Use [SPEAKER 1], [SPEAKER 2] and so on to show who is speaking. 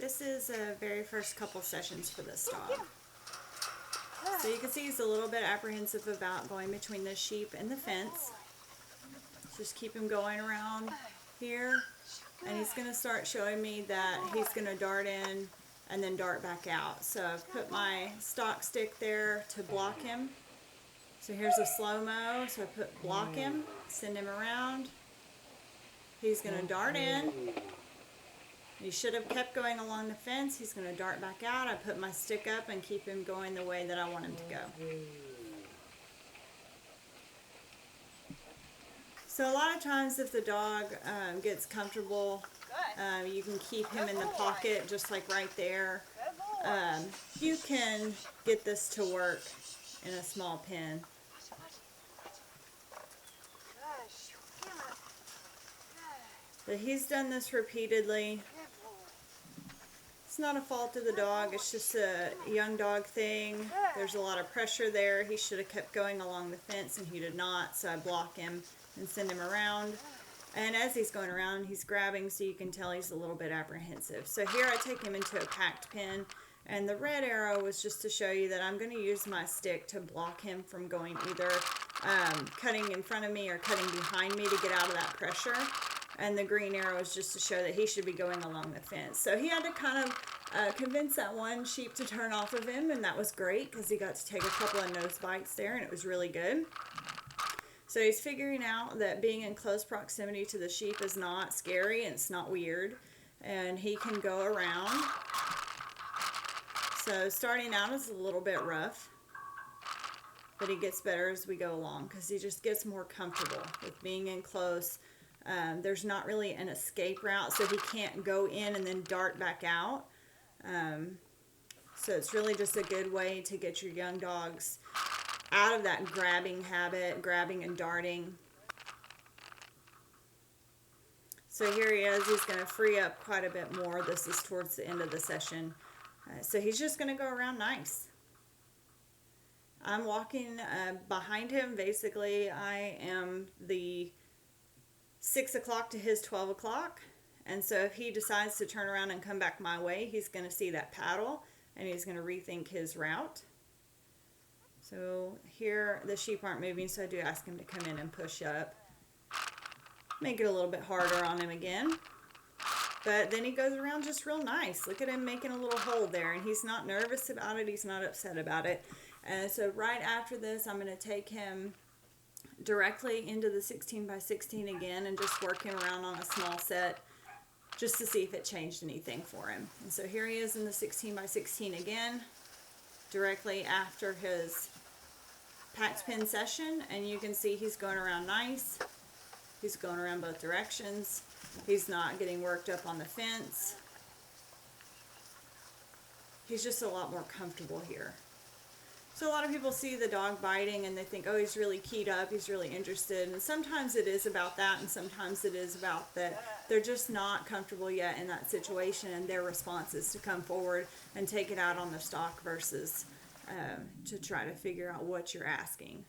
[SPEAKER 1] This is a very first couple sessions for this dog. So you can see he's a little bit apprehensive about going between the sheep and the fence. Just keep him going around here, and he's going to start showing me that he's going to dart in and then dart back out. So I've put my stock stick there to block him. So here's a slow-mo, so I put block him, send him around. He's going to dart in. He should have kept going along the fence. He's going to dart back out. I put my stick up and keep him going the way that I want him to go. So a lot of times if the dog gets comfortable, you can keep him in the pocket just like right there. You can get this to work in a small pen. But he's done this repeatedly. It's not a fault of the dog, it's just a young dog thing. There's a lot of pressure there. He should have kept going along the fence and he did not, so I block him and send him around. And as he's going around, he's grabbing, so you can tell he's a little bit apprehensive. So here I take him into a packed pen, and the red arrow was just to show you that I'm going to use my stick to block him from going either cutting in front of me or cutting behind me to get out of that pressure. And the green arrow is just to show that he should be going along the fence. So he had to kind of convince that one sheep to turn off of him, and that was great because he got to take a couple of nose bites there, and it was really good. So he's figuring out that being in close proximity to the sheep is not scary and it's not weird, and he can go around. So starting out is a little bit rough, but he gets better as we go along because he just gets more comfortable with being in close. There's not really an escape route, so he can't go in and then dart back out. So it's really just a good way to get your young dogs out of that grabbing habit, grabbing and darting. So here he is. He's going to free up quite a bit more. This is towards the end of the session. So he's just going to go around nice. I'm walking behind him. Basically, I am the 6 o'clock to his 12 o'clock. And so if he decides to turn around and come back my way, he's going to see that paddle and he's going to rethink his route. So here the sheep aren't moving, so I do ask him to come in and push up. Make it a little bit harder on him again. But then he goes around just real nice. Look at him making a little hole there, and he's not nervous about it. He's not upset about it. And so right after this, I'm going to take him directly into the 16 by 16 again and just work him around on a small set just to see if it changed anything for him. And so here he is in the 16 by 16 again, directly after his packed pen session, and you can see he's going around nice. He's going around both directions. He's not getting worked up on the fence. He's just a lot more comfortable here. So a lot of people see the dog biting and they think, oh, he's really keyed up, he's really interested. And sometimes it is about that, and sometimes it is about that they're just not comfortable yet in that situation, and their response is to come forward and take it out on the stock versus to try to figure out what you're asking.